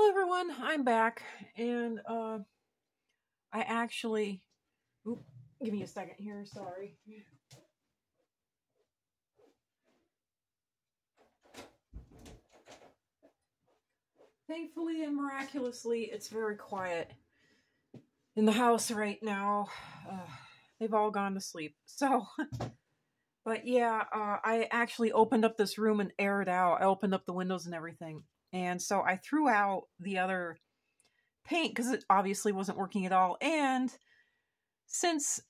Hello everyone, I'm back, and I actually, oop, give me a second here, sorry. Thankfully and miraculously, it's very quiet in the house right now. They've all gone to sleep, so, but yeah, I actually opened up this room and aired out. I opened up the windows and everything, and so I threw out the other paint because it obviously wasn't working at all, and since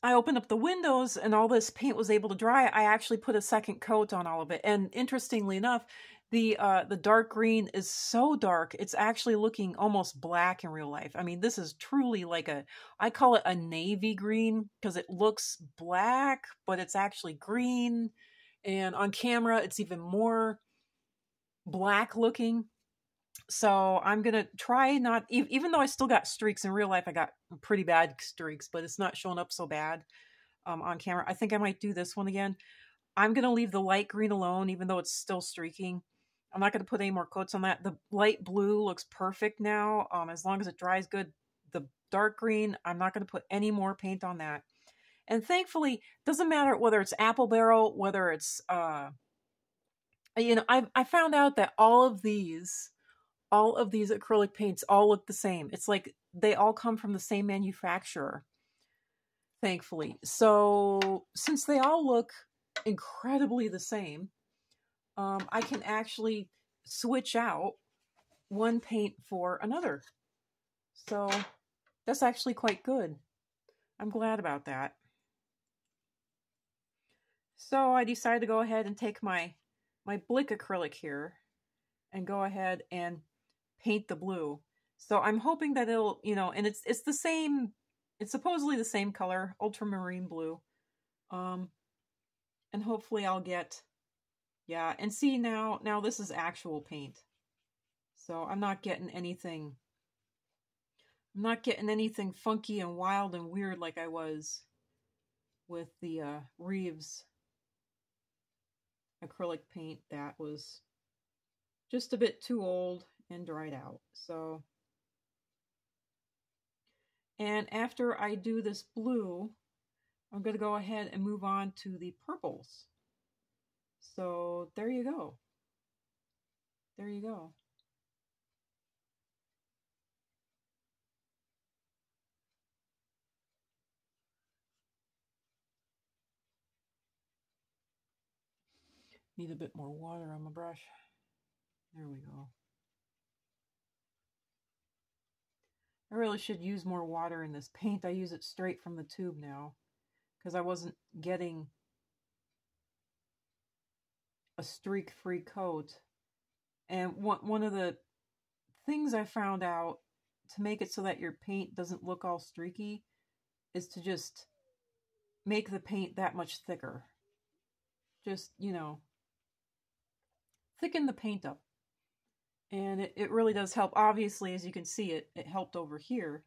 I opened up the windows and all this paint was able to dry, I actually put a second coat on all of it. And interestingly enough, the dark green is so dark, it's actually looking almost black in real life. I mean, this is truly like I call it a navy green because it looks black, but it's actually green. And on camera, it's even more black looking. So I'm going to try not, even though I still got streaks in real life, I got pretty bad streaks, but it's not showing up so bad on camera. I think I might do this one again. I'm going to leave the light green alone, even though it's still streaking. I'm not going to put any more coats on that. The light blue looks perfect now, as long as it dries good. The dark green, I'm not going to put any more paint on that. And thankfully, doesn't matter whether it's apple barrel, whether it's, I found out that all of these acrylic paints all look the same. It's like they all come from the same manufacturer, thankfully. So since they all look incredibly the same, I can actually switch out one paint for another. So that's actually quite good. I'm glad about that. So I decided to go ahead and take my Blick acrylic here and go ahead and paint the blue. So I'm hoping that it'll, and it's the same, it's supposedly the same color, ultramarine blue. And hopefully I'll get, yeah, and see now this is actual paint. So I'm not getting anything funky and wild and weird like I was with the Reeves acrylic paint that was just a bit too old and dried out. So, and after I do this blue, I'm going to go ahead and move on to the purples. So there you go. There you go. Need a bit more water on my brush. There we go. I really should use more water in this paint. I use it straight from the tube now because I wasn't getting a streak-free coat. And one of the things I found out to make it so that your paint doesn't look all streaky is to just make the paint that much thicker. Just, thicken the paint up. And it really does help. Obviously, as you can see, it helped over here.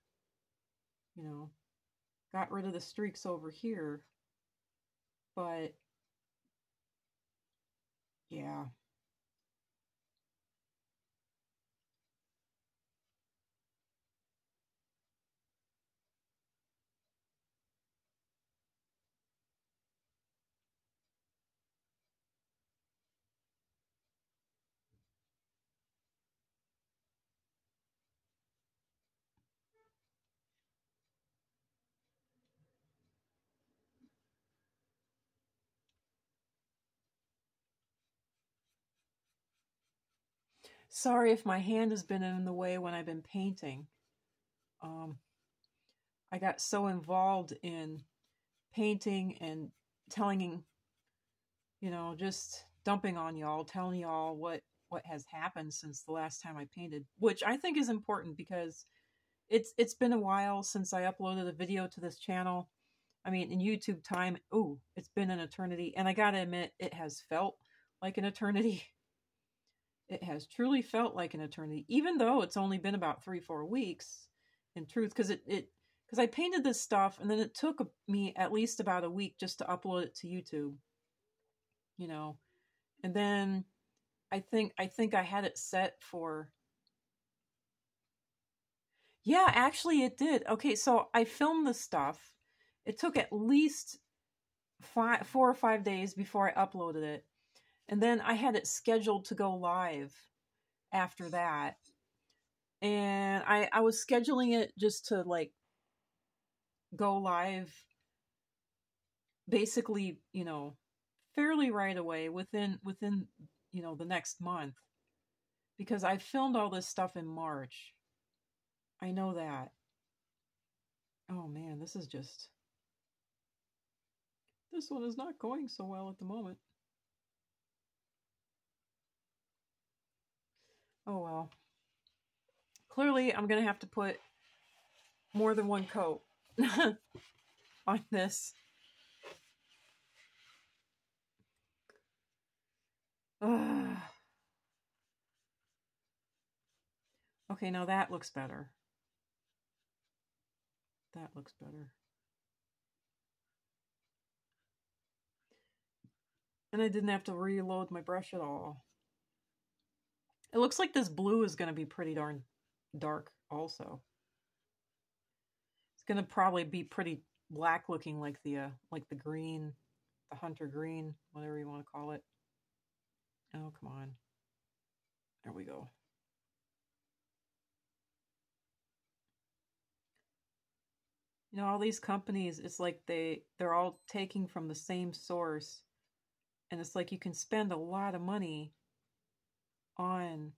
Got rid of the streaks over here. But, yeah. Sorry if my hand has been in the way when I've been painting. I got so involved in painting and telling, just dumping on y'all, telling y'all what has happened since the last time I painted, which I think is important because it's been a while since I uploaded a video to this channel. I mean, in YouTube time, it's been an eternity, and I gotta admit, it has felt like an eternity. It has truly felt like an eternity, even though it's only been about 3-4 weeks, in truth, because I painted this stuff, and then it took me at least about a week just to upload it to YouTube, and then I think I had it set for. Yeah, actually it did. Okay, so I filmed the stuff. It took at least 4 or 5 days before I uploaded it. And then I had it scheduled to go live after that. And I was scheduling it just to like go live basically, fairly right away within the next month, because I filmed all this stuff in March. I know that. Oh man, this one is not going so well at the moment. Oh well. Clearly, I'm going to have to put more than one coat on this. Ugh. Okay, now that looks better. That looks better. And I didn't have to reload my brush at all. It looks like this blue is going to be pretty darn dark also. It's going to probably be pretty black looking like the green, the hunter green, whatever you want to call it. Oh, come on. There we go. All these companies, it's like they're all taking from the same source, and it's like you can spend a lot of money on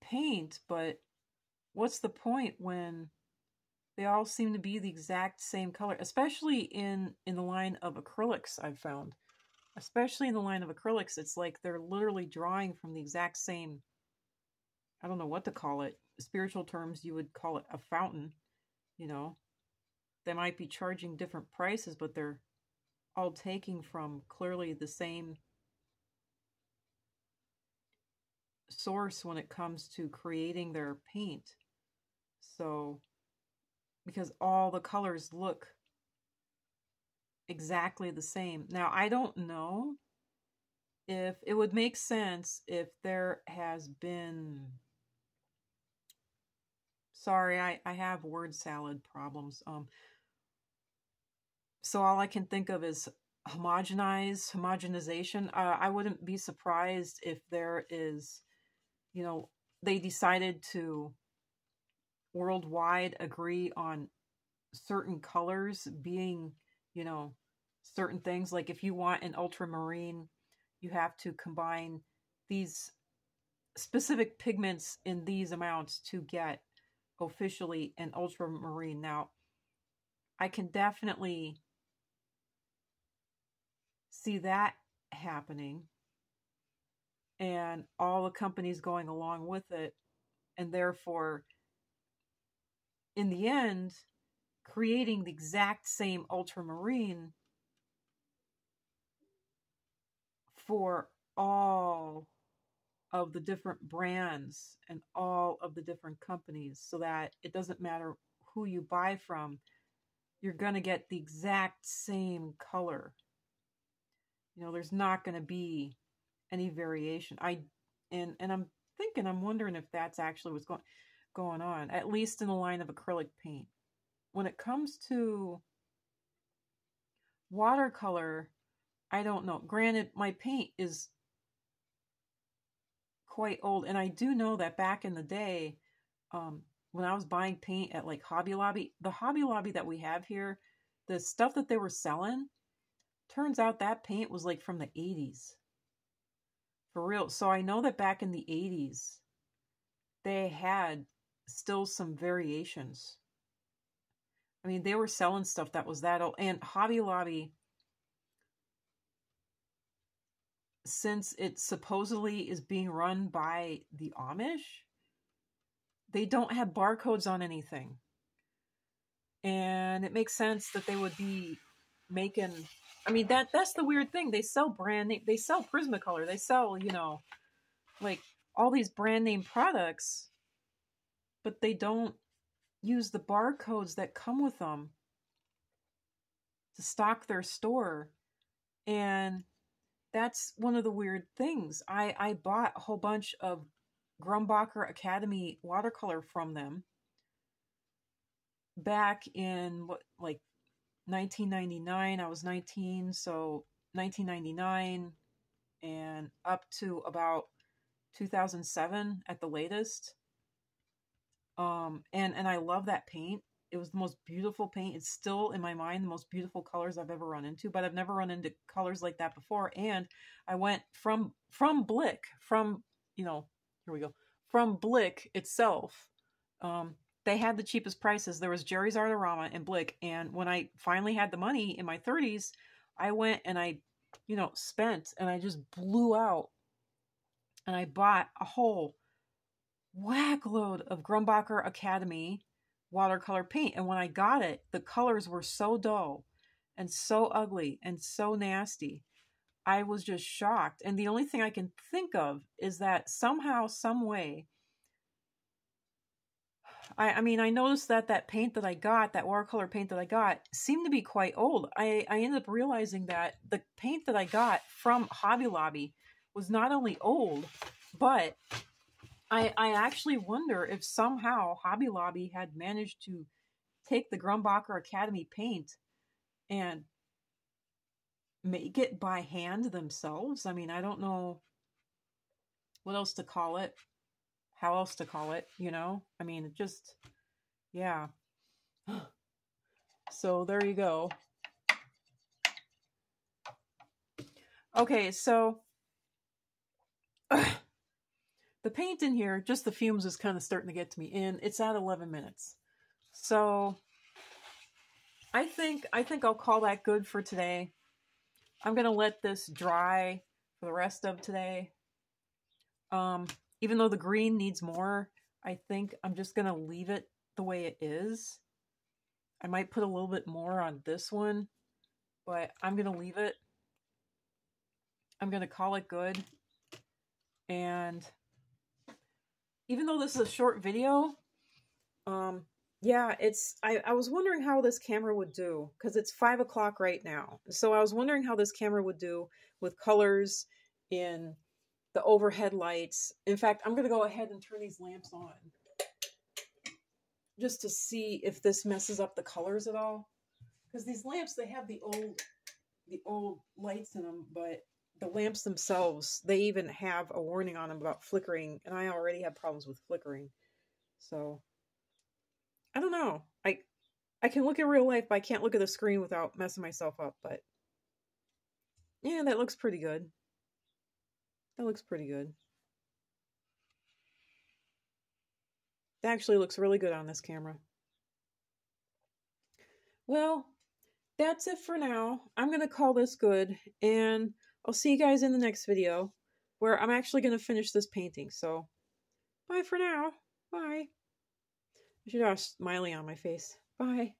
paint, but what's the point when they all seem to be the exact same color, especially in the line of acrylics. I've found, especially in the line of acrylics, it's like they're literally drawing from the exact same, I don't know what to call it. Spiritual terms, you would call it a fountain. They might be charging different prices, but they're all taking from clearly the same source when it comes to creating their paint. So, because all the colors look exactly the same. Now, I don't know if it would make sense if there has been. Sorry, I have word salad problems. So all I can think of is homogenization. I wouldn't be surprised if there is, they decided to worldwide agree on certain colors being, certain things. Like if you want an ultramarine, you have to combine these specific pigments in these amounts to get officially an ultramarine. Now, I can definitely see that happening and all the companies going along with it, and therefore, in the end, creating the exact same ultramarine for all of the different brands and all of the different companies, so that it doesn't matter who you buy from, you're going to get the exact same color. There's not going to be any variation. I'm wondering if that's actually what's going on, at least in the line of acrylic paint. When it comes to watercolor, I don't know. Granted, my paint is quite old, and I do know that back in the day, when I was buying paint at like Hobby Lobby, the Hobby Lobby that we have here, the stuff that they were selling, turns out that paint was like from the 80s. For real. So I know that back in the 80s, they had still some variations. I mean, they were selling stuff that was that old. And Hobby Lobby, since it supposedly is being run by the Amish, they don't have barcodes on anything. And it makes sense that they would be making, I mean, that's the weird thing. They sell brand name, they sell Prismacolor, they sell, like all these brand name products, but they don't use the barcodes that come with them to stock their store. And that's one of the weird things. I bought a whole bunch of Grumbacher Academy watercolor from them back in what, like 1999. I was 19, so 1999 and up to about 2007 at the latest. And I love that paint. It was the most beautiful paint. It's still in my mind the most beautiful colors I've ever run into, but I've never run into colors like that before. And I went from Blick, you know, here we go, from Blick itself. They had the cheapest prices. There was Jerry's Artorama and Blick, and when I finally had the money in my 30s, I went and I, spent, and I just blew out, and I bought a whole whack load of Grumbacher Academy watercolor paint. And when I got it, the colors were so dull and so ugly and so nasty. I was just shocked. And the only thing I can think of is that somehow, some way, I mean, I noticed that paint that I got, that watercolor paint that I got, seemed to be quite old. I ended up realizing that the paint that I got from Hobby Lobby was not only old, but I actually wonder if somehow Hobby Lobby had managed to take the Grumbacher Academy paint and make it by hand themselves. I mean, I don't know what else to call it, how else to call it, I mean, it just, yeah. So there you go. Okay, so the paint in here, just the fumes, is kind of starting to get to me, and it's at 11 minutes. So I think I'll call that good for today. I'm going to let this dry for the rest of today. Even though the green needs more, I think I'm just going to leave it the way it is. I might put a little bit more on this one, but I'm going to leave it. I'm going to call it good. And even though this is a short video, yeah, I was wondering how this camera would do, because it's 5 o'clock right now. So I was wondering how this camera would do with colors in the overhead lights. In fact, I'm going to go ahead and turn these lamps on just to see if this messes up the colors at all. Because these lamps, they have the old lights in them, but the lamps themselves, they even have a warning on them about flickering, and I already have problems with flickering. So I don't know. I can look at real life, but I can't look at the screen without messing myself up. But yeah, that looks pretty good. That looks pretty good. That actually looks really good on this camera. Well, that's it for now. I'm going to call this good, and I'll see you guys in the next video, where I'm actually going to finish this painting. So, bye for now. Bye. I should have a smiley on my face. Bye.